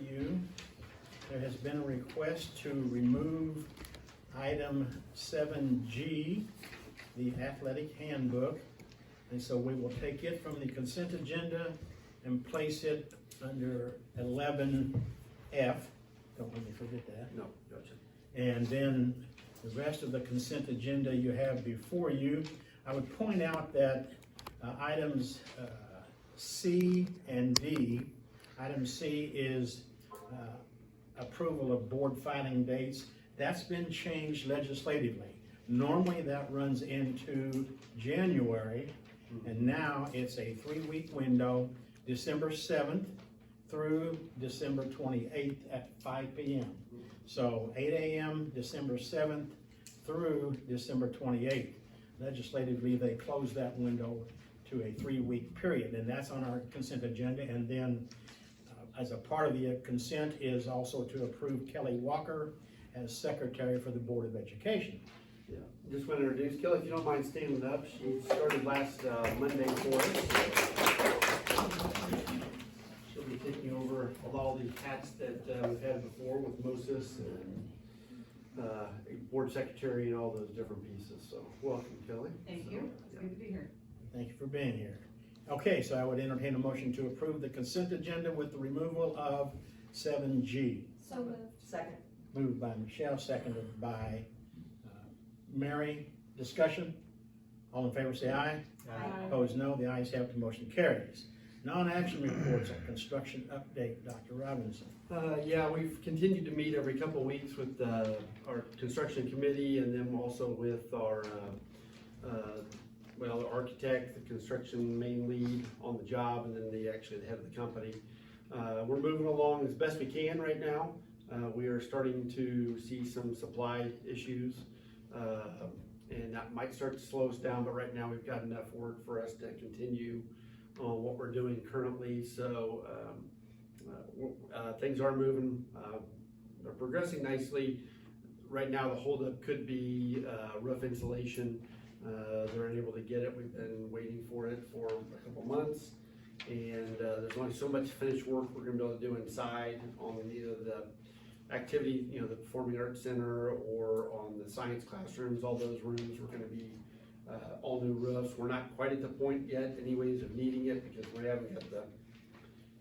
you, there has been a request to remove item 7G, the athletic handbook. And so we will take it from the consent agenda and place it under 11F. Don't let me forget that. No, gotcha. And then the rest of the consent agenda you have before you. I would point out that items C and D. Item C is approval of board filing dates. That's been changed legislatively. Normally that runs into January, and now it's a 3-week window, December 7th through December 28th at 5 p.m. So 8 a.m. December 7th through December 28th. Legislatively, they closed that window to a 3-week period, and that's on our consent agenda. And then as a part of the consent is also to approve Kelly Walker as secretary for the Board of Education. Yeah, just want to introduce Kelly, if you don't mind standing up. She started last Monday for us. She'll be taking over all the hats that we've had before with Moses and board secretary and all those different pieces. So welcome, Kelly. Thank you. It's good to be here. Thank you for being here. Okay, so I would entertain a motion to approve the consent agenda with the removal of 7G. So moved. Second. Moved by Michelle, seconded by Mary. Discussion? All in favor say aye. Aye. Opposed no. The ayes have it, the motion carries. Non-action reports on construction update, Dr. Robinson. Yeah, we've continued to meet every couple of weeks with our construction committee, and then also with our the architect, the construction main lead on the job, and then the head of the company. We're moving along as best we can right now. We are starting to see some supply issues, and that might start to slow us down, but right now we've got enough work for us to continue on what we're doing currently. So things are moving, they're progressing nicely. Right now the holdup could be roof insulation. They're unable to get it. We've been waiting for it for a couple months, and there's only so much finished work we're going to be able to do inside on either the activity, the Performing Arts Center, or on the science classrooms. All those rooms are going to be all new roofs. We're not quite at the point yet anyways of needing it, because we haven't got the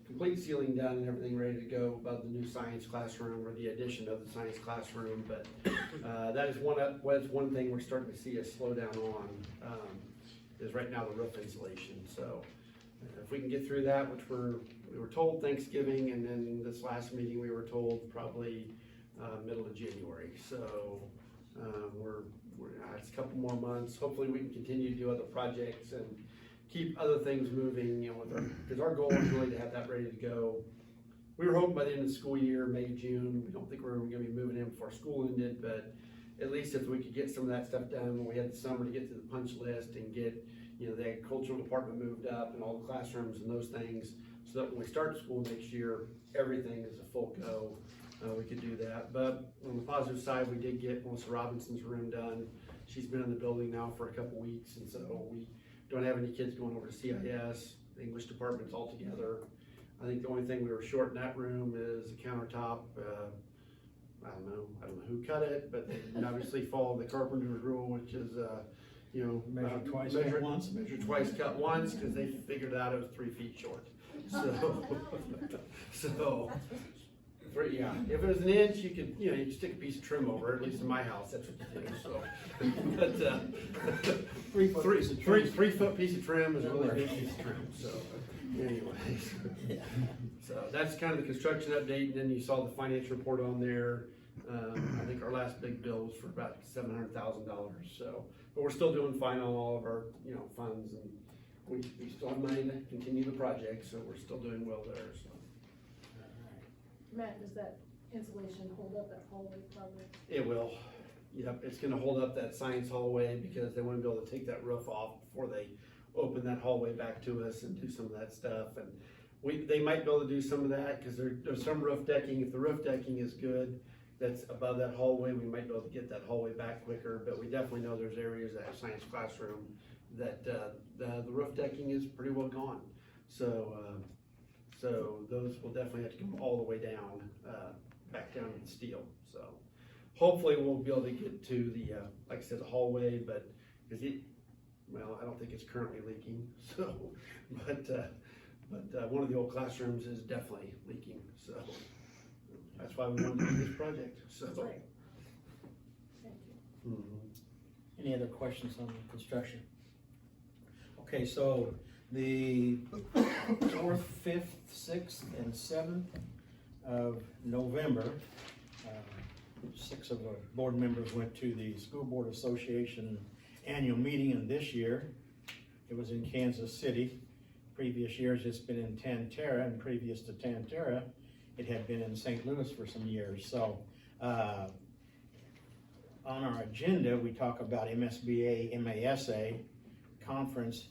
complete ceiling done and everything ready to go above the new science classroom, or the addition of the science classroom. But that is one thing we're starting to see a slowdown on, is right now the roof insulation. So if we can get through that, which we were told Thanksgiving, and then this last meeting we were told probably middle of January. So it's a couple more months. Hopefully we can continue to do other projects and keep other things moving, because our goal is really to have that ready to go. We were hoping by the end of the school year, May, June. We don't think we're going to be moving in before school ended, but at least if we could get some of that stuff done when we had the summer to get to the punch list and get, the agricultural department moved up and all the classrooms and those things, so that when we start school next year, everything is a full go. We could do that. But on the positive side, we did get Melissa Robinson's room done. She's been in the building now for a couple weeks, and so we don't have any kids going over to CIS. The English department's all together. I think the only thing we were short in that room is a countertop. I don't know who cut it, but they obviously follow the carpenter's rule, which is Measure twice, cut once. Measure twice, cut once, because they figured out it was 3 feet short. So yeah, if it was an inch, you could you stick a piece of trim over it. At least in my house, that's what you do. So, but 3 foot piece of trim. 3 foot piece of trim is a really big piece of trim. So, anyways, so that's kind of the construction update. And then you saw the financial report on there. I think our last big bill was for about $700,000. So, but we're still doing fine on all of our funds, and we still have money to continue the project. So we're still doing well there. So. Matt, does that insulation hold up that hallway probably? It will. Yep, it's gonna hold up that science hallway, because they want to be able to take that roof off before they open that hallway back to us and do some of that stuff. And they might be able to do some of that, because there's some roof decking. If the roof decking is good, that's above that hallway, we might be able to get that hallway back quicker. But we definitely know there's areas that have science classroom that the roof decking is pretty well gone. So So those will definitely have to come all the way down, back down to the steel, so. Hopefully we'll be able to get to the, like I said, the hallway, but, well, I don't think it's currently leaking, so, but one of the old classrooms is definitely leaking, so. That's why we wanted to do this project, so. That's right. Thank you. Mhm. Any other questions on the construction? Okay, so the 4th, 5th, 6th, and 7th of November, 6 of the board members went to the School Board Association annual meeting, and this year it was in Kansas City. Previous years it's been in Tantera, and previous to Tantera it had been in St. Louis for some years. So on our agenda we talk about MSBA, MASA conference.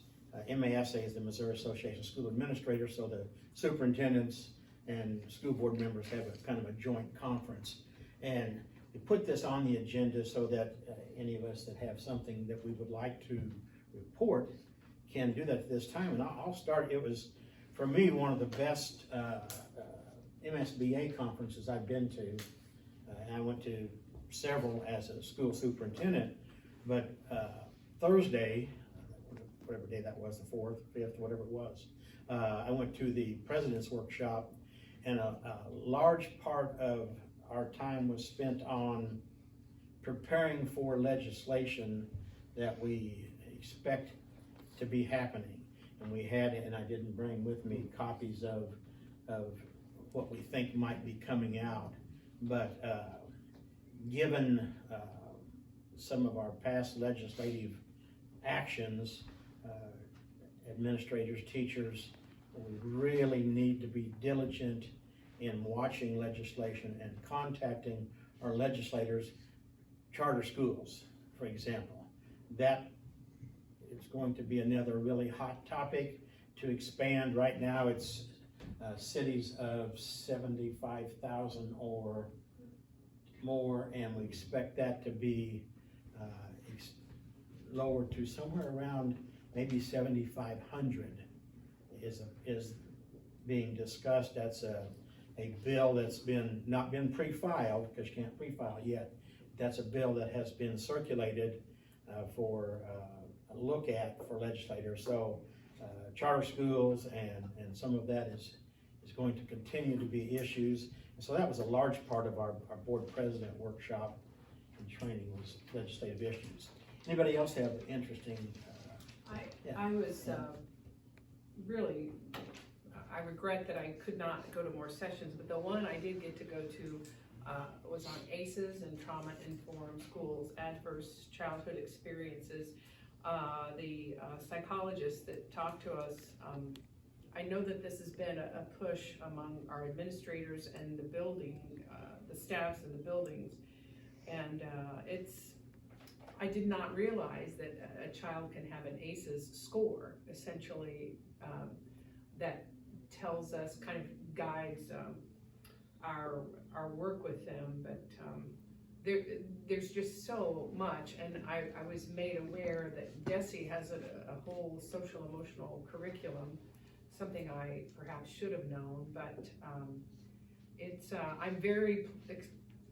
MASA is the Missouri Association of School Administrators, so the superintendents and school board members have a kind of a joint conference. And we put this on the agenda so that any of us that have something that we would like to report can do that at this time. And I'll start. It was, for me, one of the best MSBA conferences I've been to. And I went to several as a school superintendent, but Thursday, whatever day that was, the 4th, 5th, whatever it was, I went to the President's Workshop, and a large part of our time was spent on preparing for legislation that we expect to be happening. And we had, and I didn't bring with me copies of what we think might be coming out, but given some of our past legislative actions, administrators, teachers, we really need to be diligent in watching legislation and contacting our legislators. Charter schools, for example, that is going to be another really hot topic to expand. Right now it's cities of 75,000 or more, and we expect that to be lowered to somewhere around maybe 7,500 is being discussed. That's a bill that's not been pre-filed, because you can't pre-file yet. That's a bill that has been circulated for a look at for legislators. So charter schools and some of that is going to continue to be issues. And so that was a large part of our board president workshop and training was legislative issues. Anybody else have interesting? I was really, I regret that I could not go to more sessions, but the one I did get to go to was on ACEs and trauma-informed schools, adverse childhood experiences. The psychologists that talked to us, I know that this has been a push among our administrators and the building, the staffs in the buildings, and I did not realize that a child can have an ACEs score, essentially, that tells us, kind of guides our work with them, but there's just so much, and I was made aware that DESE has a whole social emotional curriculum, something I perhaps should have known, but I'm very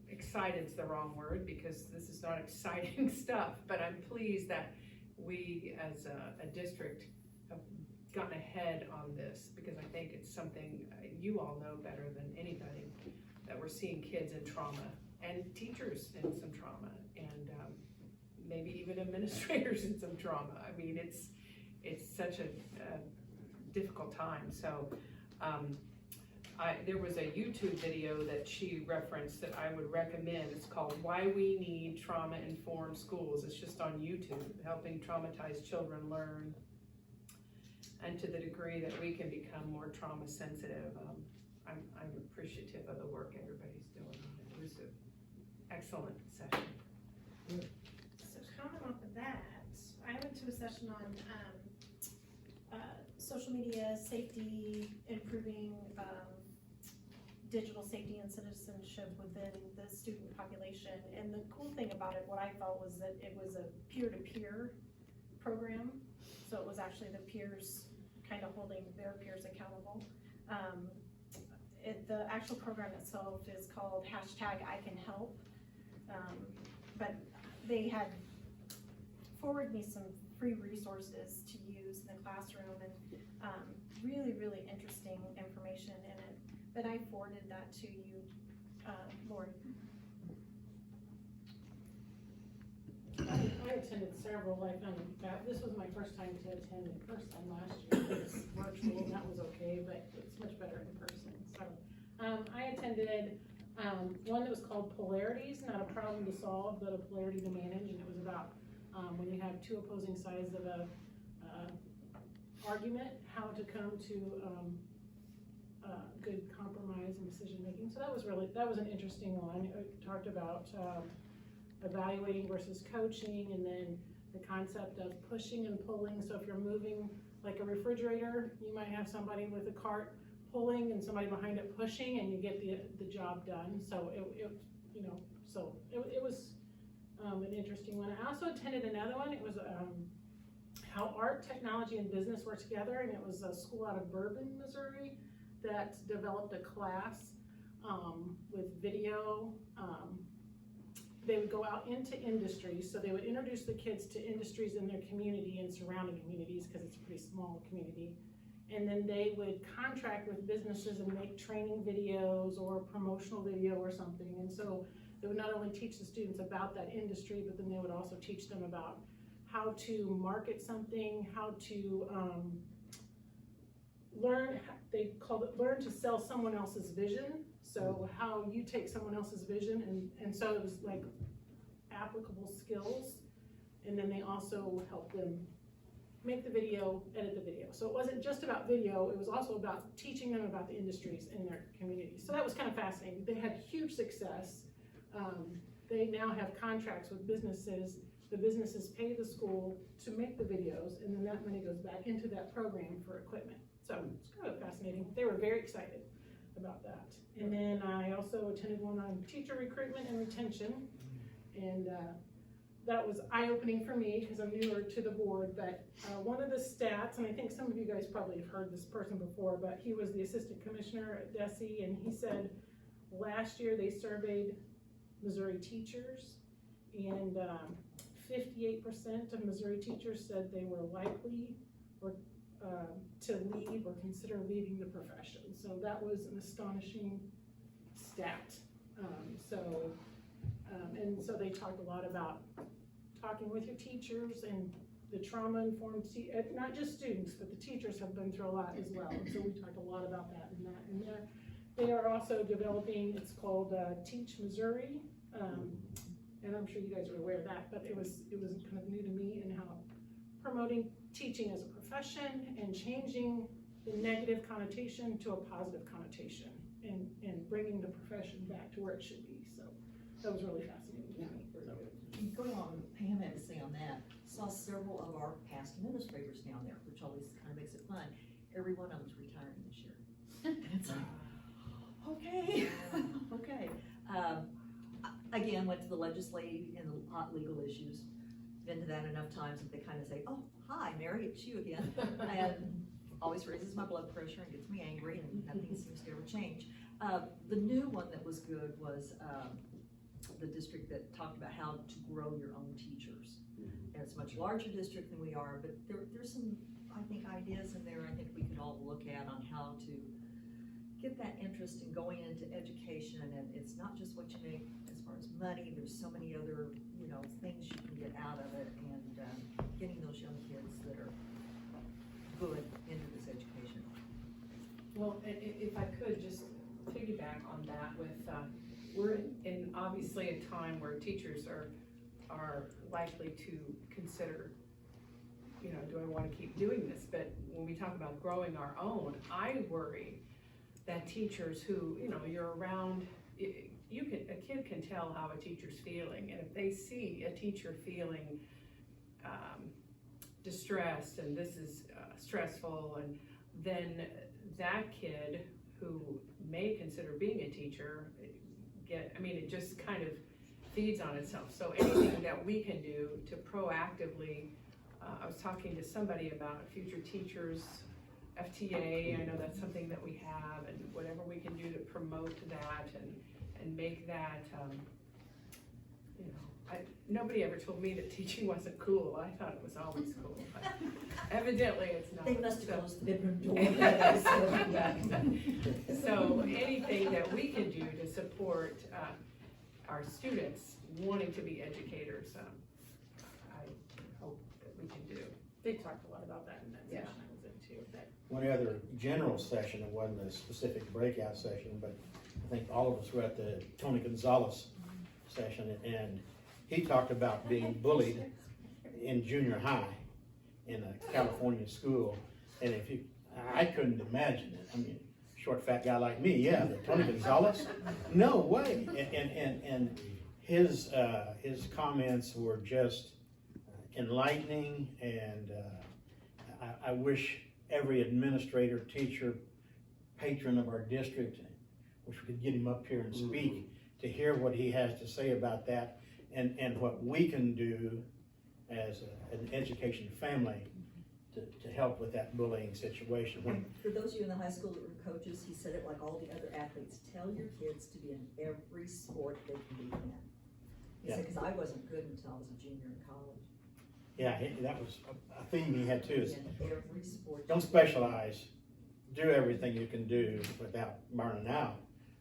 excited's the wrong word, because this is not exciting stuff, but I'm pleased that we as a district have gotten ahead on this, because I think it's something you all know better than anybody, that we're seeing kids in trauma and teachers in some trauma, and maybe even administrators in some trauma. I mean, it's such a difficult time. So there was a YouTube video that she referenced that I would recommend. It's called "Why We Need Trauma-Informed Schools." It's just on YouTube, helping traumatized children learn, and to the degree that we can become more trauma sensitive. I'm appreciative of the work everybody's doing on it. It was an excellent session. So comment off of that, I went to a session on social media safety, improving digital safety and citizenship within the student population. And the cool thing about it, what I felt, was that it was a peer-to-peer program. So it was actually the peers kind of holding their peers accountable. The actual program itself is called #ICanHelp. But they had forwarded me some free resources to use in the classroom, and really, really interesting information in it. But I forwarded that to you, Lori. I attended several, this was my first time to attend in person last year. It was virtual, and that was okay, but it's much better in person, so. I attended, one that was called Polarities, not a problem to solve, but a polarity to manage, and it was about, when you have two opposing sides of a, argument, how to come to, good compromise and decision-making. So that was an interesting one. It talked about, evaluating versus coaching, and then the concept of pushing and pulling. So if you're moving like a refrigerator, you might have somebody with a cart pulling and somebody behind it pushing, and you get the job done. So it was an interesting one. I also attended another one. It was how art, technology, and business work together, and it was a school out of Bourbon, Missouri, that developed a class with video. They would go out into industries, so they would introduce the kids to industries in their community and surrounding communities, because it's a pretty small community. And then they would contract with businesses and make training videos or promotional video or something. And so they would not only teach the students about that industry, but then they would also teach them about how to market something, how to learn, they called it learn to sell someone else's vision. So how you take someone else's vision, and so it was like applicable skills, and then they also helped them make the video, edit the video. So it wasn't just about video, it was also about teaching them about the industries in their community. So that was kind of fascinating. They had huge success. They now have contracts with businesses. The businesses pay the school to make the videos, and then that money goes back into that program for equipment. So it's kind of fascinating. They were very excited about that. And then I also attended one on teacher recruitment and retention, and that was eye-opening for me because I'm newer to the board. But one of the stats, and I think some of you guys probably have heard this person before, but he was the assistant commissioner at DESE, and he said last year they surveyed Missouri teachers, and 58% of Missouri teachers said they were likely or to leave or consider leaving the profession. So that was an astonishing stat. And so they talked a lot about talking with your teachers and the trauma-informed, not just students, but the teachers have been through a lot as well. And so we talked a lot about that in that. And they are also developing, it's called Teach Missouri. And I'm sure you guys are aware of that, but it was kind of new to me, and how promoting teaching as a profession and changing the negative connotation to a positive connotation, and bringing the profession back to where it should be. So that was really fascinating to me. Going on what Pam had to say on that, saw several of our past administrators down there, which always kind of makes it fun. Every one of them's retiring this year. And it's like, okay, okay. Again, went to the legislative and the hot legal issues. Been to that enough times that they kind of say, oh, hi, Mary, it's you again. And always raises my blood pressure and gets me angry, and nothing seems to ever change. The new one that was good was the district that talked about how to grow your own teachers. And it's a much larger district than we are, but there's some, I think, ideas in there I think we could all look at on how to get that interest in going into education. And it's not just what you make as far as money, there's so many other, things you can get out of it, and getting those young kids that are good into this education. Well, if I could just piggyback on that with, we're in obviously a time where teachers are likely to consider, do I want to keep doing this? But when we talk about growing our own, I worry that teachers who, you're around, a kid can tell how a teacher's feeling, and if they see a teacher feeling distressed and this is stressful, and then that kid who may consider being a teacher it just kind of feeds on itself. So anything that we can do to proactively, I was talking to somebody about future teachers FTA, I know that's something that we have, and whatever we can do to promote that and make that, you know, nobody ever told me that teaching wasn't cool. I thought it was always cool, but evidently it's not. They must have closed the bedroom door. So anything that we can do to support our students wanting to be educators, I hope that we can do. They talked a lot about that in that Yeah. session I was in too, that One other general session, it wasn't a specific breakout session, but I think all of us were at the Tony Gonzalez session, and he talked about being bullied in junior high in a California school, and I couldn't imagine it. I mean, short fat guy like me, yeah, but Tony Gonzalez, no way. And his comments were just enlightening, and I wish every administrator, teacher, patron of our district, wish we could get him up here and speak to hear what he has to say about that, and what we can do as an education family to help with that bullying situation. When, For those of you in the high school that were coaches, he said it like all the other athletes, tell your kids to be in every sport they can be in. He said, because I wasn't good until I was a junior in college. yeah, that was a theme he had too, is In every sport. don't specialize, do everything you can do without burning out,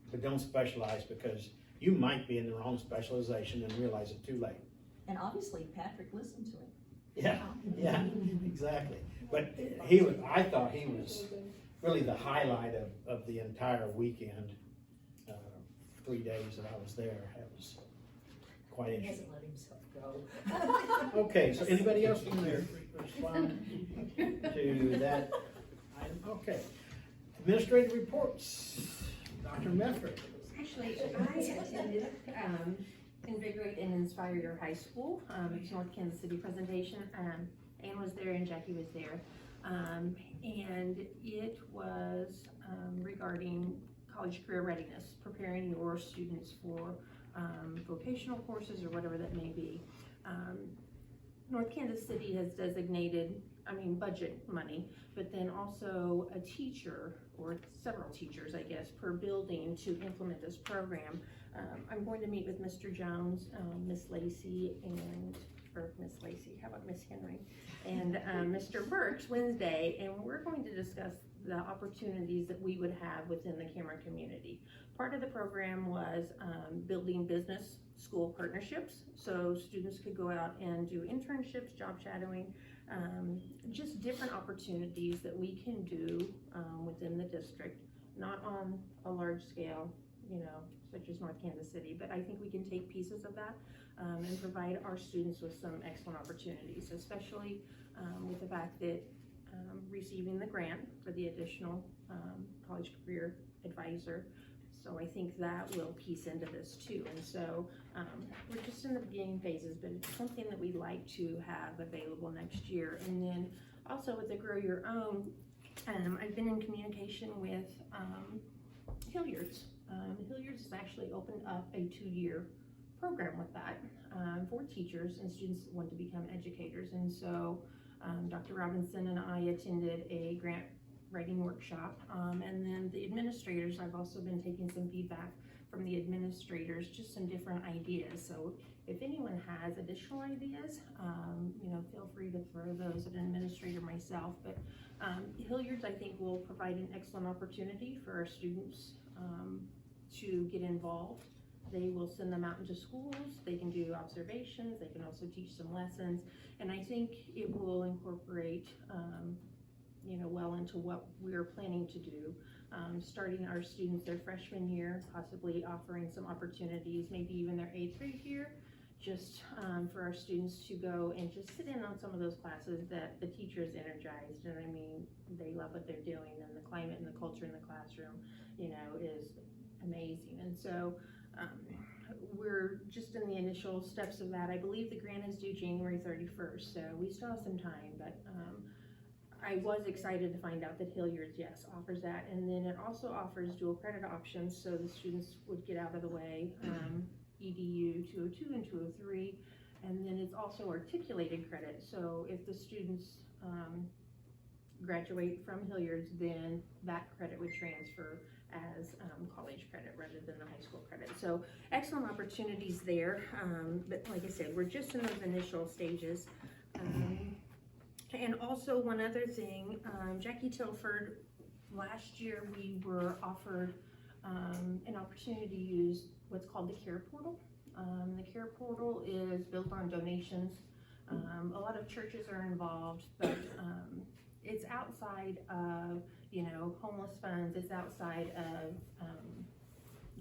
but don't specialize, because you might be in the wrong specialization and realize it too late. And obviously Patrick listened to him. Yeah, exactly. But I thought he was really the highlight of the entire weekend, 3 days that I was there. It was quite He interesting. hasn't let himself go. Okay, so anybody else want to respond to that item? Okay. Administrative reports, Dr. Mefford. Actually, I attended Invigorate and Inspire Your High School, it's North Kansas City presentation. Ann was there and Jackie was there. And it was regarding college career readiness, preparing your students for vocational courses or whatever that may be. North Kansas City has designated, budget money, but then also a teacher, or several teachers, I guess, per building to implement this program. I'm going to meet with Mr. Jones, Miss Lacey, how about Miss Henry? And Mr. Burks Wednesday, and we're going to discuss the opportunities that we would have within the Cameron community. Part of the program was building business school partnerships, so students could go out and do internships, job shadowing, just different opportunities that we can do within the district, not on a large scale, such as North Kansas City, but I think we can take pieces of that and provide our students with some excellent opportunities, especially with the fact that receiving the grant for the additional college career advisor. So I think that will piece into this too. And so we're just in the beginning phases, but it's something that we'd like to have available next year. And then also with the Grow Your Own, I've been in communication with Hilliard's. Hilliard's has actually opened up a 2-year program with that for teachers and students that want to become educators. And so Dr. Robinson and I attended a grant writing workshop, and then the administrators, I've also been taking some feedback from the administrators, just some different ideas. So if anyone has additional ideas, feel free to throw those at an administrator myself. But Hilliard's, I think, will provide an excellent opportunity for our students to get involved. They will send them out into schools, they can do observations, they can also teach some lessons, and I think it will incorporate well into what we're planning to do, starting our students their freshman year, possibly offering some opportunities, maybe even their 8th grade year, just for our students to go and just sit in on some of those classes that the teacher is energized, and they love what they're doing, and the climate and the culture in the classroom, is amazing. And so we're just in the initial steps of that. I believe the grant is due January 31st, so we still have some time, but I was excited to find out that Hilliard's, yes, offers that. And then it also offers dual credit options, so the students would get out of the way, EDU 202 and 203. And then it's also articulated credit, so if the students graduate from Hilliard's, then that credit would transfer as college credit rather than the high school credit. So excellent opportunities there, but like I said, we're just in those initial stages. And also one other thing, Jackie Tilford, last year we were offered an opportunity to use what's called the Care Portal. The Care Portal is built on donations. A lot of churches are involved, but it's outside of, you know, homeless funds. It's outside of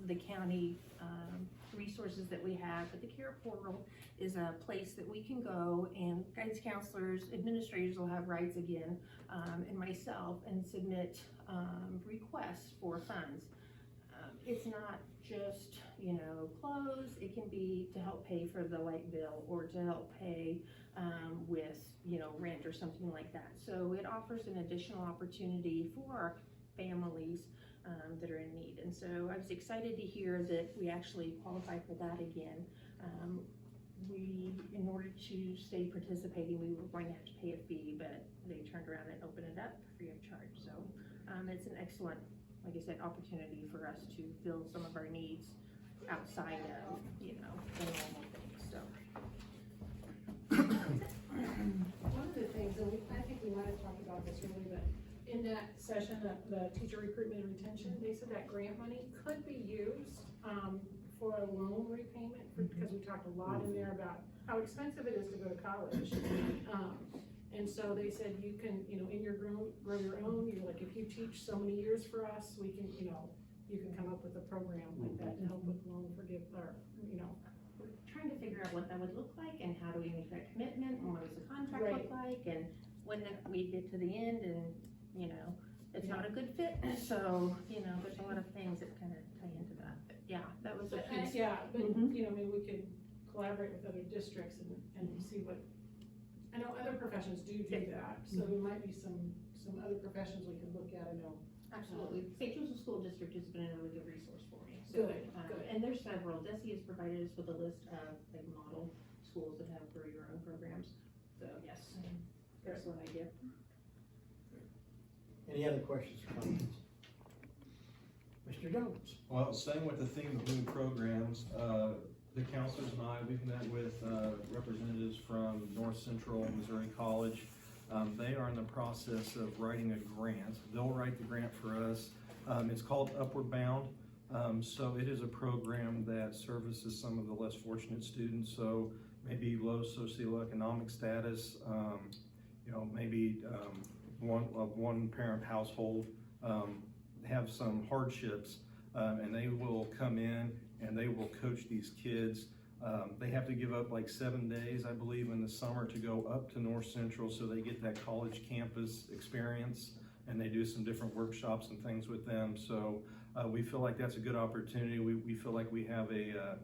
the county resources that we have. But the Care Portal is a place that we can go, and guidance counselors, administrators will have rights again, and myself, and submit requests for funds. It's not just, you know, clothes. It can be to help pay for the light bill or to help pay with, you know, rent or something like that. So it offers an additional opportunity for our families that are in need. And so I was excited to hear that we actually qualify for that again. In order to stay participating, we were going to have to pay a fee, but they turned around and opened it up free of charge. So it's an excellent, like I said, opportunity for us to fill some of our needs outside of, you know, the normal things. So One of the things, and I think we might have talked about this earlier, but in that session, the teacher recruitment and retention, they said that grant money could be used for a loan repayment, because we talked a lot in there about how expensive it is to go to college. And so they said you can, you know, in your grow your own, you're like, if you teach so many years for us, we can, you know, you can come up with a program like that to help with loan or, you know. we're trying to figure out what that would look like and how do we make that commitment and what does the contract Right. look like, and when we get to the end and, you know, it's not a good fit. So, you know, there's a lot of things that kind of tie into that. But yeah, that was a piece. Yeah, but, Mhm. you know, maybe we could collaborate with other districts and see what, I know other professions do that, so there might be some other professions we can look at. I know. Absolutely. St. Joseph School District has been a really good resource for me. So, Good, good. And there's several. Desi has provided us with a list of like model schools that have grow your own programs. So yes, excellent idea. Any other questions or comments? Mr. Jones? Well, staying with the theme of new programs, the counselors and I, we've met with representatives from North Central Missouri College. They are in the process of writing a grant. They'll write the grant for us. It's called Upward Bound. So it is a program that services some of the less fortunate students. So maybe low socioeconomic status, you know, maybe one parent household have some hardships, and they will come in and they will coach these kids. They have to give up like 7 days, I believe, in the summer to go up to North Central so they get that college campus experience, and they do some different workshops and things with them. So we feel like that's a good opportunity. We feel like we have a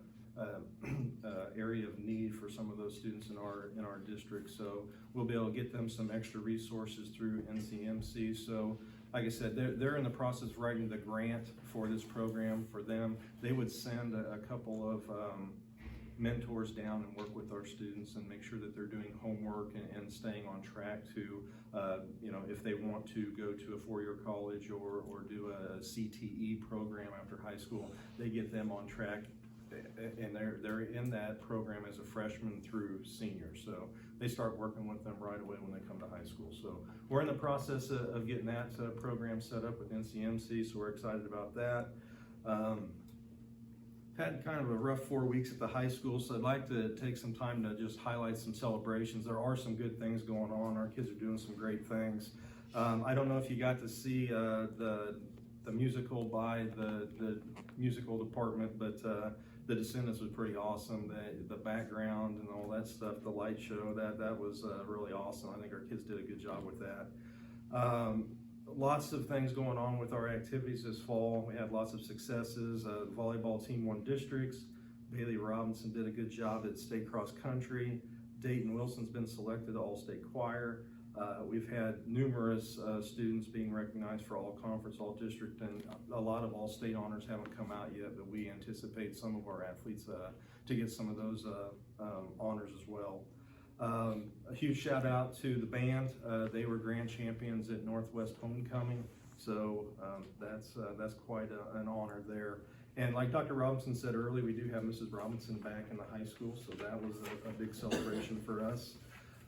area of need for some of those students in our district. So we'll be able to get them some extra resources through NCMC. So like I said, they're in the process of writing the grant for this program for them. They would send a couple of mentors down and work with our students and make sure that they're doing homework and staying on track to, you know, if they want to go to a four-year college or do a CTE program after high school, they get them on track, and they're in that program as a freshman through senior. So they start working with them right away when they come to high school. So we're in the process of getting that program set up with NCMC, so we're excited about that. Had kind of a rough 4 weeks at the high school, so I'd like to take some time to just highlight some celebrations. There are some good things going on. Our kids are doing some great things. I don't know if you got to see the musical by the musical department, but The Descendants was pretty awesome. The background and all that stuff, the light show, that was really awesome. I think our kids did a good job with that. Lots of things going on with our activities this fall. We had lots of successes. The volleyball team won districts. Bailey Robinson did a good job at state cross country. Dayton Wilson's been selected to all-state choir. We've had numerous students being recognized for all conference, all district, and a lot of all state honors haven't come out yet, but we anticipate some of our athletes to get some of those honors as well. A huge shout out to the band. They were grand champions at Northwest Homecoming, so that's quite an honor there. And like Dr. Robinson said earlier, we do have Mrs. Robinson back in the high school, so that was a big celebration for us.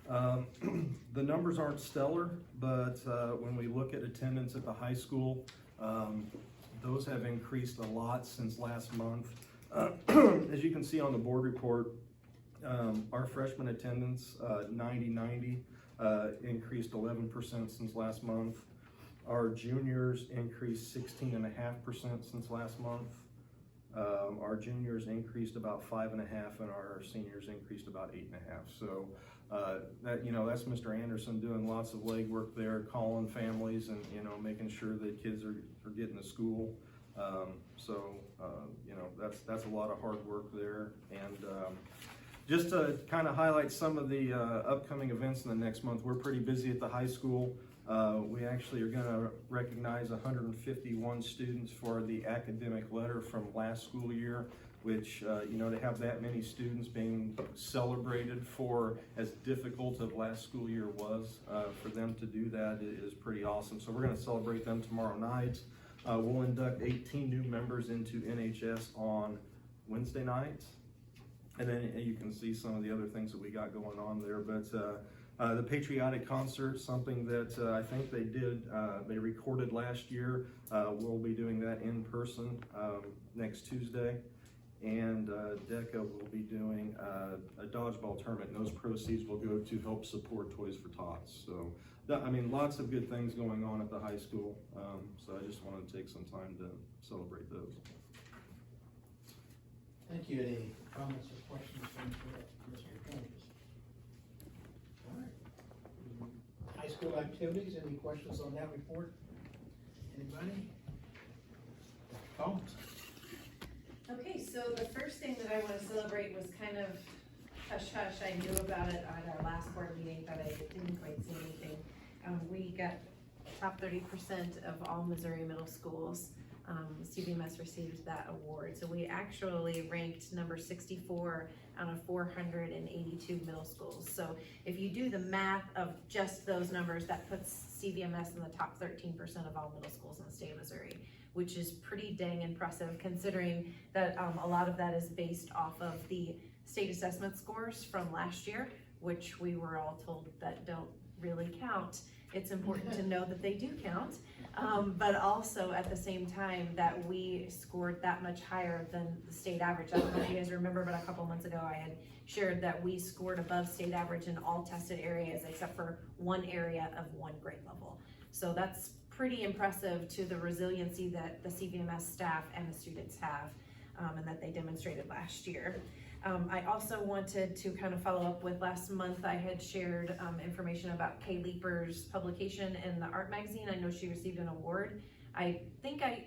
The numbers aren't stellar, but when we look at attendance at the high school, those have increased a lot since last month. As you can see on the board report, our freshman attendance, 90-90, increased 11% since last month. Our juniors increased 16.5% since last month. Our juniors increased about 5.5%, and our seniors increased about 8.5%. So that's Mr. Anderson doing lots of legwork there, calling families and making sure that kids are getting to school. That's a lot of hard work there. And just to kind of highlight some of the upcoming events in the next month, we're pretty busy at the high school. We actually are going to recognize 151 students for the academic letter from last school year, which, to have that many students being celebrated for as difficult as last school year was, for them to do that is pretty awesome. So we're going to celebrate them tomorrow night. We'll induct 18 new members into NHS on Wednesday night. And then you can see some of the other things that we got going on there. But the patriotic concert, something that I think they recorded last year. We'll be doing that in person next Tuesday. And DECA will be doing a dodgeball tournament, and those proceeds will go to help support Toys for Tots. So, lots of good things going on at the high school. So I just wanted to take some time to celebrate those. Thank you. Any comments or questions from Mr. Combs? All right. High school activities, any questions on that report? Anybody? Dr. Combs? Okay, so the first thing that I want to celebrate was kind of hush-hush. I knew about it at our last board meeting, but I didn't quite see anything. We got top 30% of all Missouri middle schools. Cbms received that award. So we actually ranked number 64 out of 482 middle schools. So if you do the math of just those numbers, that puts Cbms in the top 13% of all middle schools in the state of Missouri, which is pretty dang impressive considering that a lot of that is based off of the state assessment scores from last year, which we were all told that don't really count. It's important to know that they do count, but also at the same time that we scored that much higher than the state average. I don't know if you guys remember, but a couple months ago I had shared that we scored above state average in all tested areas except for one area of one grade level. So that's pretty impressive to the resiliency that the Cbms staff and the students have, and that they demonstrated last year. I also wanted to kind of follow up with last month. I had shared information about Kay Leeper's publication in the art magazine. I know she received an award. I think I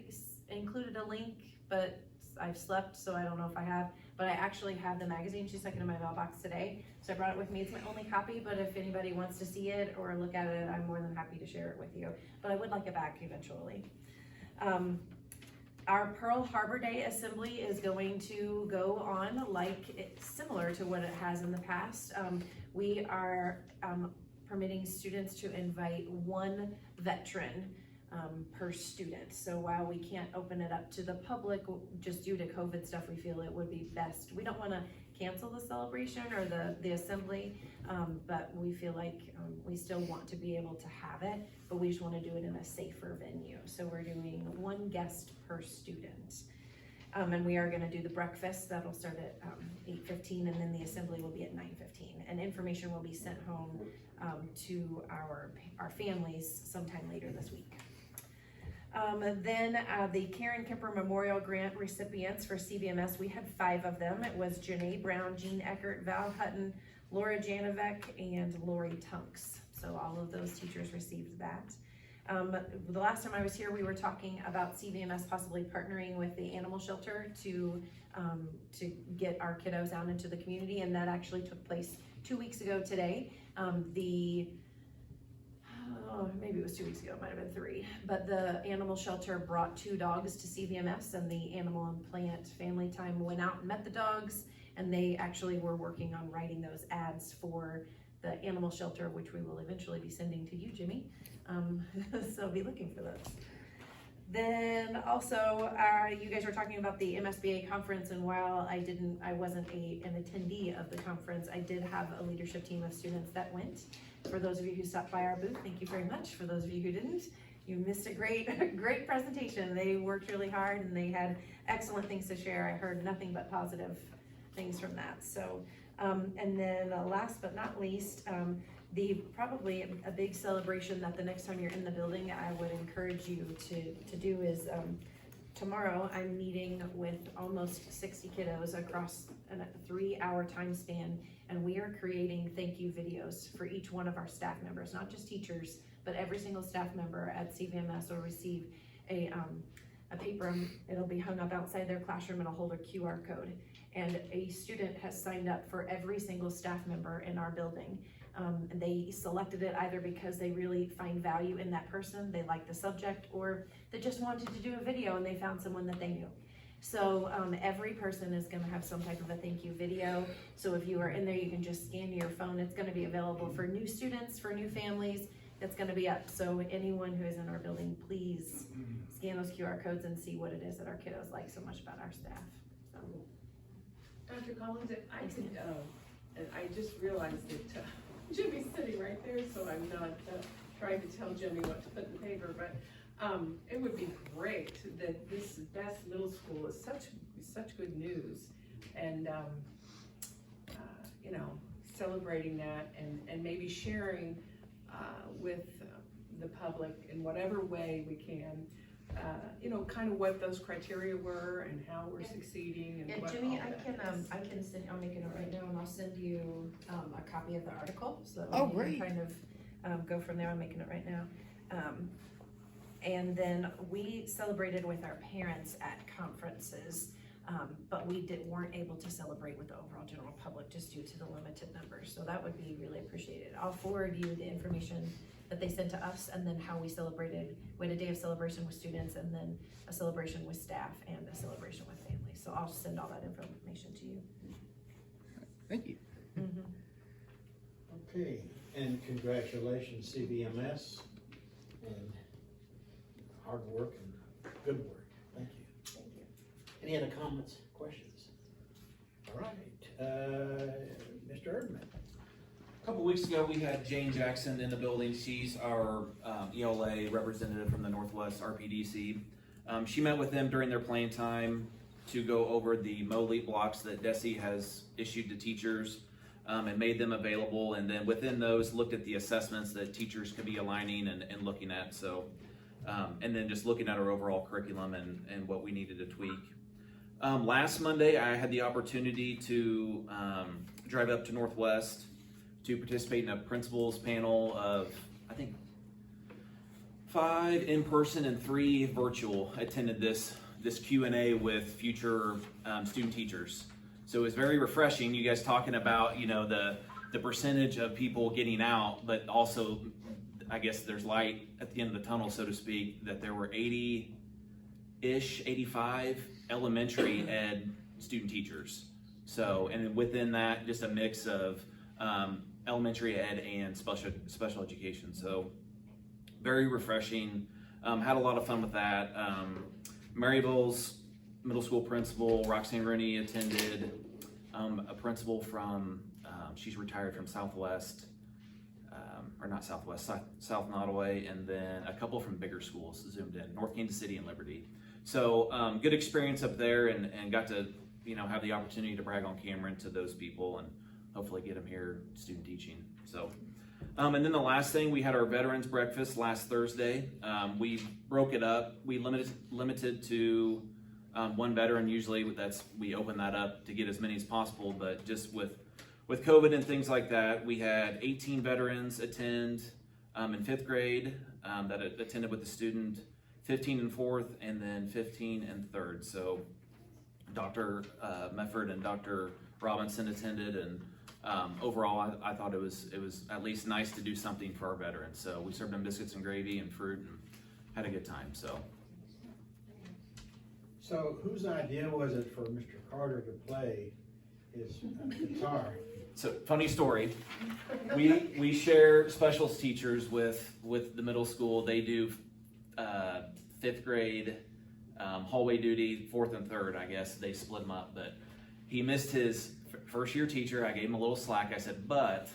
included a link, but I've slept, so I don't know if I have, but I actually have the magazine. She stuck it in my mailbox today, so I brought it with me. It's my only copy, but if anybody wants to see it or look at it, I'm more than happy to share it with you, but I would like it back eventually. Our Pearl Harbor Day assembly is going to go on similar to what it has in the past. We are permitting students to invite one veteran per student. So while we can't open it up to the public, just due to COVID stuff, we feel it would be best. We don't want to cancel the celebration or the assembly, but we feel like we still want to be able to have it, but we just want to do it in a safer venue. So we're doing one guest per student. And we are going to do the breakfast. That'll start at 8:15, and then the assembly will be at 9:15. And information will be sent home to our families sometime later this week. Then the Karen Kemper Memorial Grant recipients for Cbms, we had 5 of them. It was Janae Brown, Jean Eckert, Val Hutton, Laura Janovic, and Lori Tunks. So all of those teachers received that. The last time I was here, we were talking about Cbms possibly partnering with the animal shelter to get our kiddos out into the community, and that actually took place 2 weeks ago today. Maybe it was 2 weeks ago, it might have been 3, but the animal shelter brought 2 dogs to Cbms, and the Animal and Plant Family Time went out and met the dogs, and they actually were working on writing those ads for the animal shelter, which we will eventually be sending to you, Jimmy. So be looking for those. Then also, you guys were talking about the MSBA conference, and while I wasn't an attendee of the conference, I did have a leadership team of students that went. For those of you who stopped by our booth, thank you very much. For those of you who didn't, you missed a great presentation. They worked really hard and they had excellent things to share. I heard nothing but positive things from that. So, and then last but not least, probably a big celebration that the next time you're in the building, I would encourage you to do is, tomorrow I'm meeting with almost 60 kiddos across a 3-hour time span, and we are creating thank you videos for each one of our staff members, not just teachers, but every single staff member at Cbms will receive a paper. It'll be hung up outside their classroom and it'll hold a QR code. And a student has signed up for every single staff member in our building. And they selected it either because they really find value in that person, they like the subject, or they just wanted to do a video and they found someone that they knew. So every person is gonna have some type of a thank you video. So if you are in there, you can just scan your phone. It's gonna be available for new students, for new families. It's gonna be up. So anyone who is in our building, please scan those QR codes and see what it is that our kiddos like so much about our staff. So. Dr. Collins, and I just realized that Jimmy's sitting right there, so I'm not trying to tell Jimmy what to put in the paper, but it would be great that this Best Middle School is such good news, and you know, celebrating that and maybe sharing with the public in whatever way we can, you know, kind of what those criteria were and how we're succeeding and Yeah, what Jimmy, all I that can send, I'm making it right now, and I'll send you a copy of the article, so Oh, you great. can kind of go from there. I'm making it right now. And then we celebrated with our parents at conferences, but we weren't able to celebrate with the overall general public just due to the limited numbers. So that would be really appreciated. I'll forward you the information that they sent to us, and then how we celebrated. We had a day of celebration with students, and then a celebration with staff, and a celebration with families. So I'll send all that information to you. Thank you. Mm-hmm. Okay, and congratulations, CBMS, and hard work and good work. Thank you. Thank you. Any other comments, questions? All right, Mr. Erdman. A couple weeks ago, we had Jane Jackson in the building. She's our ELA representative from the Northwest RPDC. She met with them during their planning time to go over the MOLE blocks that DESE has issued to teachers, and made them available. And then within those, looked at the assessments that teachers could be aligning and looking at. So, and then just looking at our overall curriculum and what we needed to tweak. Last Monday, I had the opportunity to drive up to Northwest to participate in a principals panel of, I think, 5 in person and 3 virtual. Attended this Q&A with future student teachers. So it was very refreshing. You guys talking about, you know, the percentage of people getting out, but also, I guess there's light at the end of the tunnel, so to speak, that there were 80-ish, 85 elementary ed student teachers. So, and within that, just a mix of elementary ed and special education. So very refreshing. Had a lot of fun with that. Maryville's middle school principal, Roxanne Rooney, attended. A principal from, she's retired from Southwest, or not Southwest, South Nottoway, and then a couple from bigger schools zoomed in, North Kansas City and Liberty. So good experience up there, and got to, you know, have the opportunity to brag on camera to those people and hopefully get them here student teaching. So, and then the last thing, we had our veterans breakfast last Thursday. We broke it up. We limited to 1 veteran. Usually we open that up to get as many as possible, but just with COVID and things like that, we had 18 veterans attend in 5th grade that attended with the student, 15 in 4th, and then 15 in 3rd. So Dr. Mefford and Dr. Robinson attended, and overall I thought it was at least nice to do something for our veterans. So we served them biscuits and gravy and fruit and had a good time. So whose idea was it for Mr. Carter to play his guitar. So, funny story. We share specials teachers with the middle school. They do 5th grade hallway duty, 4th and 3rd, I guess. They split them up, but he missed his first year teacher. I gave him a little slack. I said, but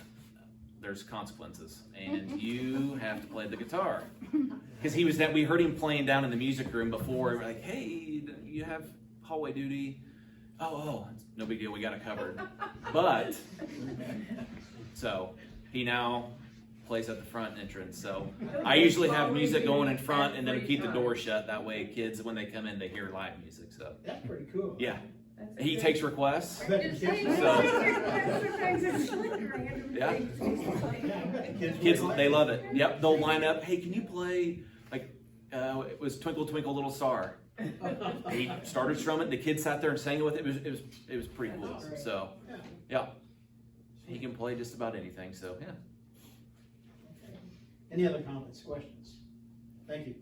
there's consequences, and you have to play the guitar. Because we heard him playing down in the music room before. We're like, hey, you have hallway duty. Oh, no big deal. We got it covered. But so he now plays at the front entrance. So I usually have music going in front and then keep the door shut. That way, kids when they come in, they hear live music. So That's pretty cool. yeah, he takes requests. So, Yeah, kids they love it. Yep, they'll line up. Hey, can you play like it was Twinkle Twinkle Little Star? He started strumming. The kids sat there and sang it with it. It was pretty cool. So yeah, he can play just about anything. So yeah. Any other comments, questions? Thank you.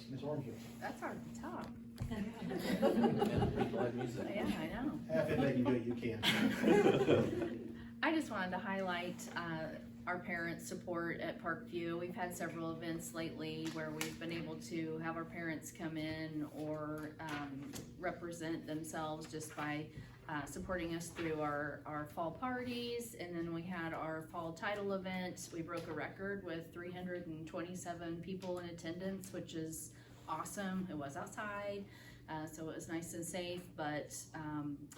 Ms. Ormsby. That's our top. People like music. Yeah, I know. Half if they can do it, you can. I just wanted to highlight our parent support at Parkview. We've had several events lately where we've been able to have our parents come in or represent themselves just by supporting us through our fall parties. And then we had our fall title event. We broke a record with 327 people in attendance, which is awesome. It was outside. So it was nice and safe, but,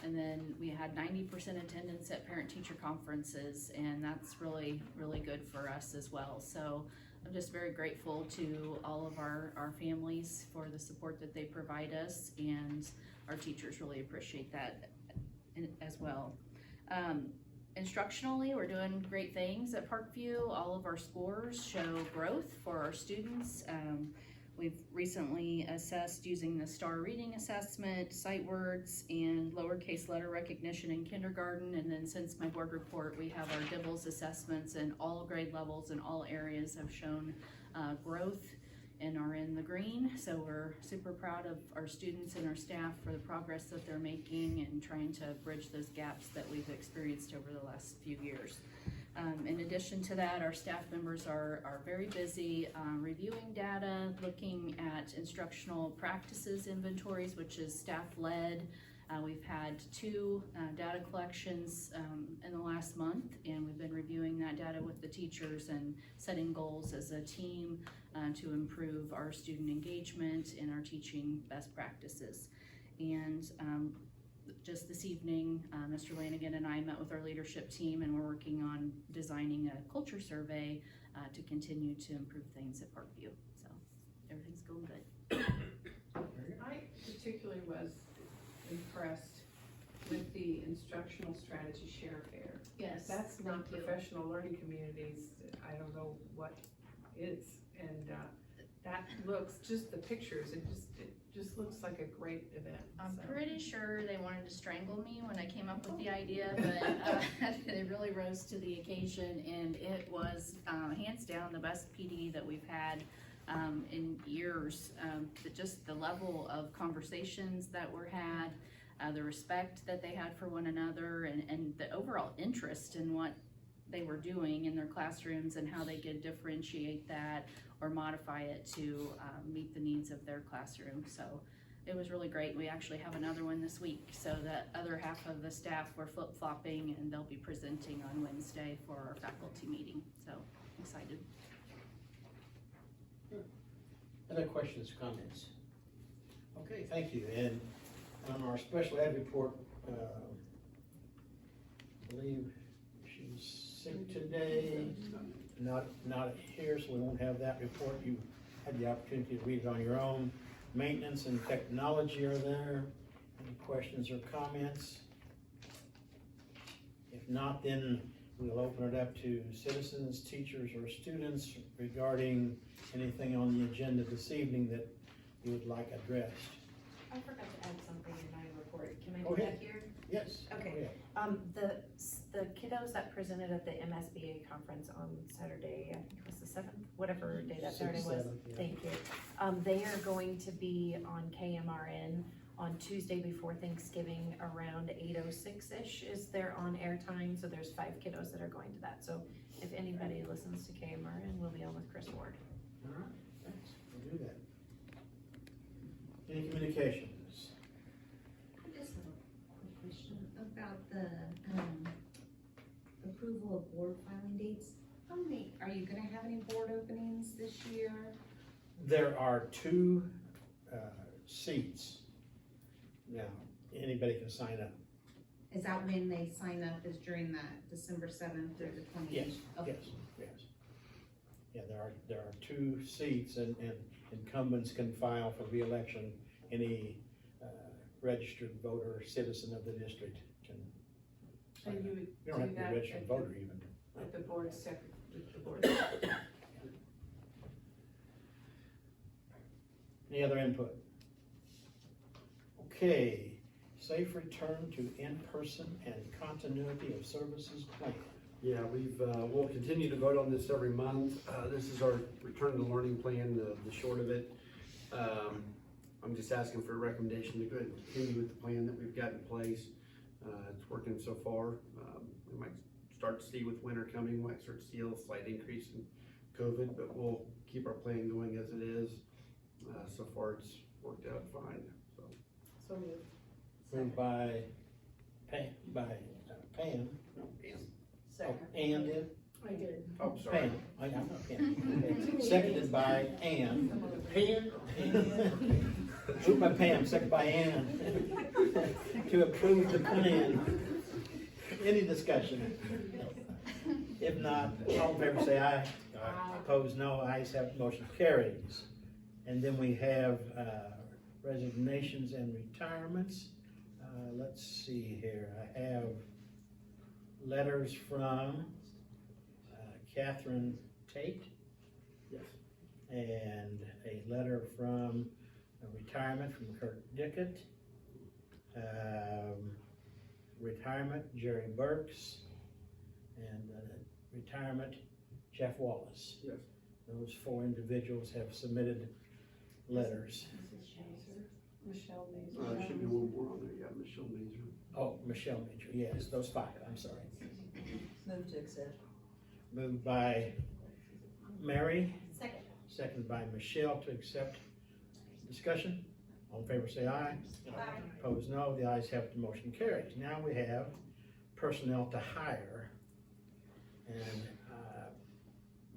and then we had 90% attendance at parent-teacher conferences, and that's really, really good for us as well. So I'm just very grateful to all of our families for the support that they provide us, and our teachers really appreciate that as well. Instructionally, we're doing great things at Parkview. All of our scores show growth for our students. We've recently assessed using the STAR reading assessment, sight words, and lowercase letter recognition in kindergarten. And then since my board report, we have our DIBELS assessments, and all grade levels in all areas have shown growth and are in the green. So we're super proud of our students and our staff for the progress that they're making and trying to bridge those gaps that we've experienced over the last few years. In addition to that, our staff members are very busy reviewing data, looking at instructional practices inventories, which is staff-led. We've had 2 data collections in the last month, and we've been reviewing that data with the teachers and setting goals as a team to improve our student engagement and our teaching best practices. And just this evening, Mr. Lanigan and I met with our leadership team, and we're working on designing a culture survey to continue to improve things at Parkview. So everything's going good. I particularly was impressed with the instructional strategy share fair. Yes, That's not thank you. professional learning communities. I don't know what is, and that looks, just the pictures, it just looks like a great event. I'm so. pretty sure they wanted to strangle me when I came up with the idea, but they really rose to the occasion, and it was hands down the best PD that we've had in years. Just the level of conversations that were had, the respect that they had for one another, and the overall interest in what they were doing in their classrooms and how they could differentiate that or modify it to meet the needs of their classroom. So it was really great. We actually have another one this week. So that other half of the staff were flip-flopping, and they'll be presenting on Wednesday for our faculty meeting. So excited. Other questions, comments? Okay, thank you. And on our special ed report, I believe she's sick today, not here, so we won't have that report. You had the opportunity to read it on your own. Maintenance and technology are there. Any questions or comments? If not, then we'll open it up to citizens, teachers, or students regarding anything on the agenda this evening that you would like addressed. I forgot to add something in my report. Can I Go do ahead. that here? Yes. Okay. Go ahead. The kiddos that presented at the MSBA conference on Saturday, I think it was the 7th, whatever day that Saturday was. 7th, yeah. Thank you. They are going to be on KMRN on Tuesday before Thanksgiving around 8:06-ish is their on-air time, so there's 5 kiddos that are going to that. So if anybody listens to KMRN, we'll be on with Chris Ward. All right, thanks, we'll do that. Any communications? I just have a quick question about the, approval of board filing dates. How many, are you gonna have any board openings this year? There are 2 seats. Now, anybody can sign up. Is that when they sign up, is during that December 7th through the 20th? Yes, Okay. yes. Yeah, there are 2 seats, and incumbents can file for reelection. Any registered voter or citizen of the district can So sign you up. would You don't have do to be a that registered at voter the, even. at the board with the board. Any other input? Okay, safe return to in-person and continuity of services plan. Yeah, we'll continue to vote on this every month. This is our return to learning plan, the short of it. I'm just asking for a recommendation to go ahead and continue with the plan that we've got in place. It's working so far. We might start to see with winter coming, might start to see a slight increase in COVID, but we'll keep our plan going as it is. So far it's worked out fine, so. So moved. Moved by Pam, Second. Ann did? I did. Oh, sorry. Pam, I'm not Pam. Okay. Seconded by Ann. Moved by Pam, seconded by Ann, to approve the plan. Any discussion? If not, all in favor say aye. Opposed, no. Ayes have it, motion carries. And then we have resignations and retirements. Let's see here. I have letters from Catherine Tate. Yes. And a letter from a retirement from Kurt Dickett. Retirement, Jerry Burks. And retirement, Jeff Wallace. Yes. Those 4 individuals have submitted letters. Michelle There should be one more on there, yeah, Michelle Mazer. Oh, Michelle Major, yes, those 5, I'm sorry. Move to accept. Moved by Mary, Second. seconded by Michelle to accept. Discussion, all in favor say aye. Aye. Opposed, no. The ayes have it, the motion carries. Now we have personnel to hire. And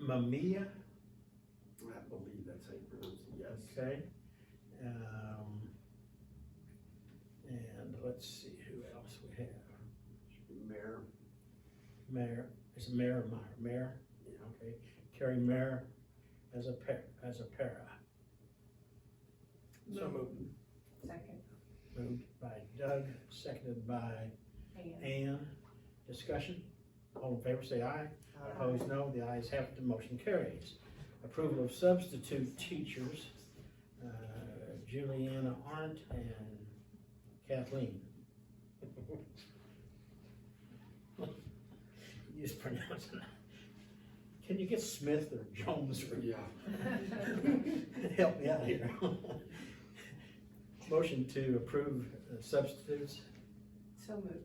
Mamiya, I believe that's how you pronounce it, yes. okay. And let's see who else we have. Should be Mayor. Mayor, is it Mayor or Meyer? Mayor? Yeah. Okay, Carrie Mayer as a para. So moved. Second. Moved by Doug, seconded by Ann. Discussion, all in favor say aye. Opposed, no. The ayes have it, the motion carries. Approval of substitute teachers, Juliana Arndt and Kathleen. You just pronounce it. Can you get Smith or Jones or? Yeah. Help me out here. Motion to approve substitutes, So moved.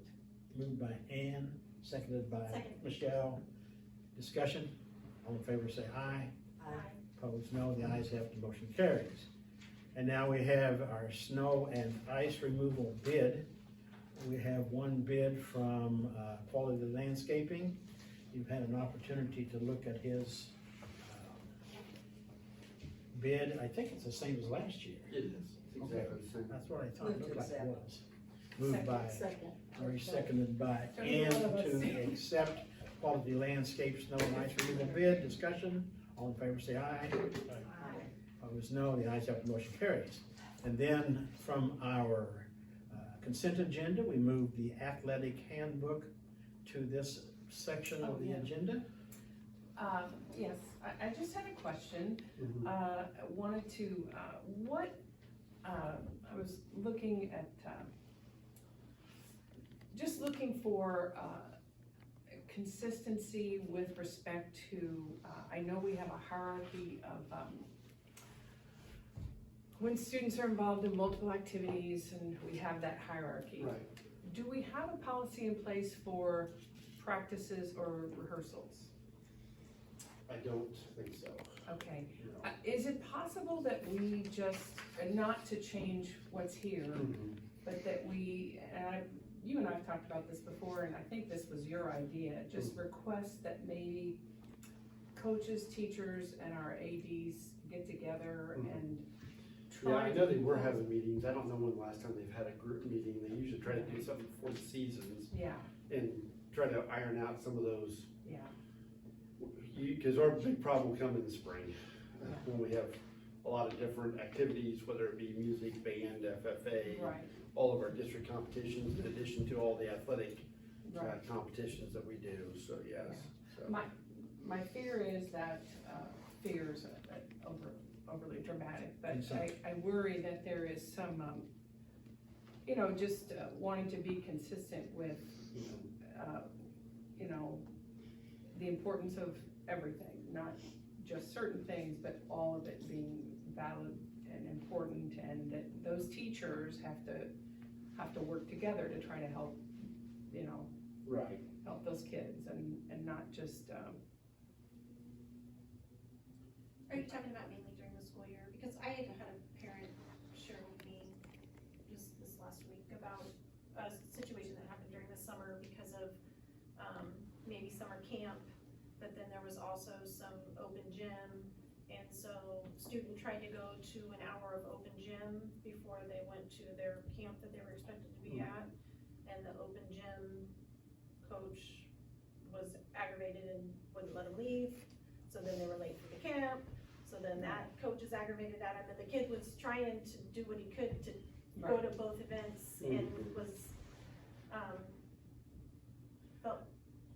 moved by Ann, seconded by Second. Michelle. Discussion, all in favor say aye. Aye. Opposed, no. The ayes have it, the motion carries. And now we have our snow and ice removal bid. We have one bid from Quality Landscaping. You've had an opportunity to look at his bid. I think it's the same as last year. It is, it's exactly the same. That's what I thought it Move to looked like it accept. was. Moved by Second. Mary, seconded by Every Ann one of us. to accept Quality Landscape Snow and Ice Removal bid. Discussion, all in favor say aye. Opposed, no. The ayes have the motion carries. And then from our consent agenda, we moved the athletic handbook to this section of the agenda. Yes, I just had a question. Mhm. Wanted to, I was looking at, just looking for consistency with respect to, I know we have a hierarchy of when students are involved in multiple activities and we have that hierarchy, Right. do we have a policy in place for practices or rehearsals? I don't think so. Okay, No. is it possible that we just, and not to change what's here, Mhm. but that we, you and I have talked about this before, and I think this was your idea, just request that maybe coaches, teachers, and our ADs get together and Yeah, try I to. know they were having meetings. I don't know when the last time they've had a group meeting. They usually try to do something before the seasons Yeah, and try to iron out some of those. yeah, Because our big problem will come in the spring, when we have a lot of different activities, whether it be music, band, FFA, right, all of our district competitions, in addition to all the athletic right. competitions that we do, so yes. So. My fear is that, fears are overly dramatic, but I worry that there is some, just wanting to be consistent with, the importance of everything, not just certain things, but all of it being valid and important, and that those teachers have to work together to try to help, Right. help those kids and not just, Are you talking about mainly during the school year? Because I had a parent share with me just this last week about a situation that happened during the summer because of, maybe summer camp, but then there was also some open gym. And so student tried to go to an hour of open gym before they went to their camp that they were expected to be at. And the open gym coach was aggravated and wouldn't let them leave. So then they were late for the camp. So then that coach is aggravated at him, and the kid was trying to do what he could to go to both events and was,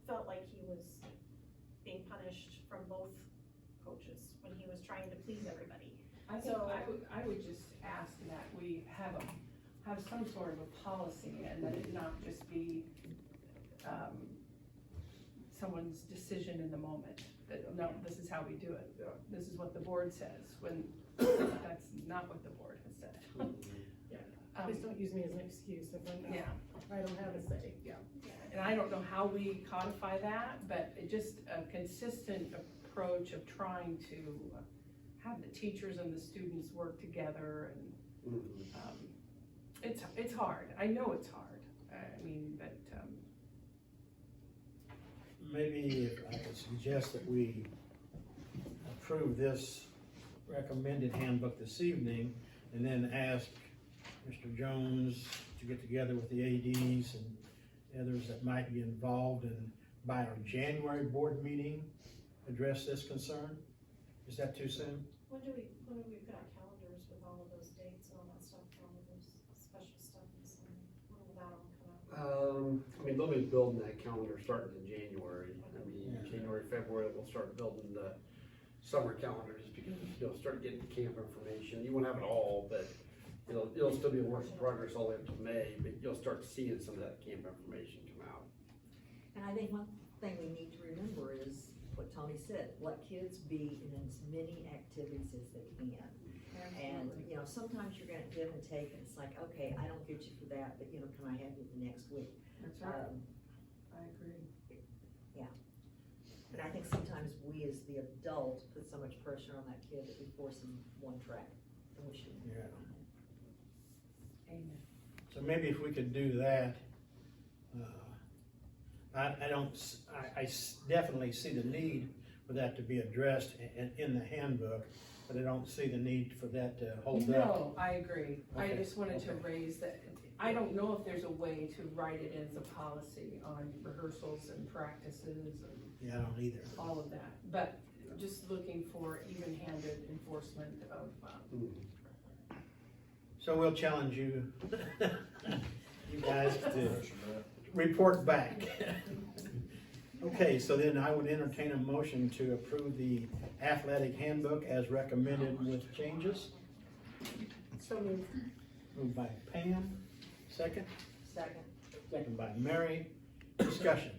felt like he was being punished from both coaches when he was trying to please everybody. I think I would just ask that we have some sort of a policy, and that it not just be, someone's decision in the moment, that, no, this is how we do it. Yeah. This is what the board says, when that's not what the board has said. Please don't use me as an excuse if Yeah. I don't have a say. Yeah, and I don't know how we codify that, but it just a consistent approach of trying to have the teachers and the students work together, and, it's hard, I know it's hard, I mean, but, Maybe if I could suggest that we approve this recommended handbook this evening, and then ask Mr. Jones to get together with the ADs and others that might be involved, and by our January board meeting, address this concern? Is that too soon? When do we put out calendars with all of those dates and all that stuff, for all of those special stuff in the summer? When will that all come out? They'll be building that calendar starting in January. Yeah. January, February, we'll start building the summer calendars, because you'll start getting camp information. You won't have it all, but it'll still be a work in progress all the way up to May, but you'll start seeing some of that camp information come out. And I think one thing we need to remember is what Tony said, let kids be in as many activities as they can. And, sometimes you're gonna give and take, and it's like, okay, I don't get you for that, but, can I have you the next week? that's right, I agree. But I think sometimes we as the adult put so much pressure on that kid that we force them one track, and we shouldn't. Yeah. Amen. So maybe if we could do that, I definitely see the need for that to be addressed in the handbook, but I don't see the need for that to hold up. No, I agree, I Okay, just wanted to okay. raise that, I don't know if there's a way to write it as a policy on rehearsals and practices and Yeah, I don't either. all of that, but just looking for even-handed enforcement of, So we'll challenge you, you guys to report back. Okay, so then I would entertain a motion to approve the athletic handbook as recommended with changes. So moved. Moved by Pam, second. Second. Second by Mary. Discussion.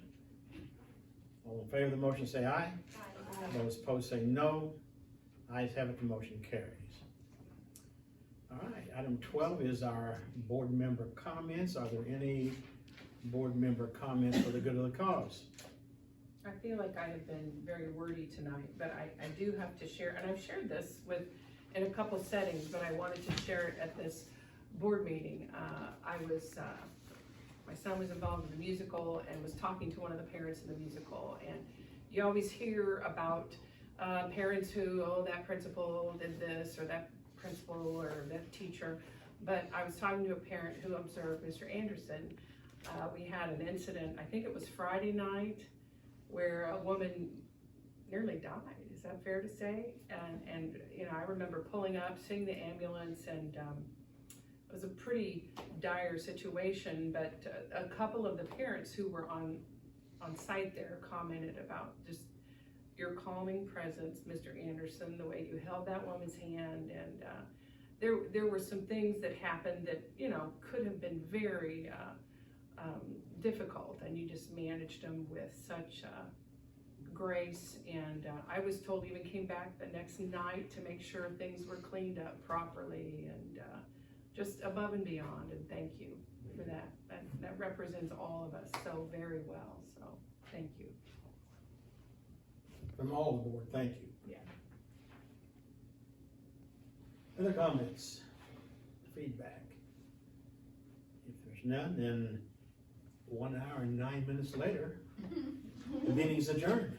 All in favor of the motion say aye. Those opposed say no. Ayes have it, the motion carries. All right, item 12 is our board member comments. Are there any board member comments for the good of the cause? I feel like I have been very wordy tonight, but I do have to share, and I've shared this in a couple settings, but I wanted to share it at this board meeting. My son was involved in the musical and was talking to one of the parents in the musical, and you always hear about parents who, oh, that principal did this, or that principal, or that teacher. But I was talking to a parent who observed Mr. Anderson. We had an incident, I think it was Friday night, where a woman nearly died. Is that fair to say? And you know, I remember pulling up, seeing the ambulance, and it was a pretty dire situation, but a couple of the parents who were on site there commented about just your calming presence, Mr. Anderson, the way you held that woman's hand, and there were some things that happened that, you know, could have been very difficult, and you just managed them with such grace, and I was told even came back the next night to make sure things were cleaned up properly, and just above and beyond, and thank you for that. That represents all of us so very well, so thank you. From all the board, thank you. Yeah. Other comments, feedback? If there's none, then 1 hour and 9 minutes later, the meeting's adjourned.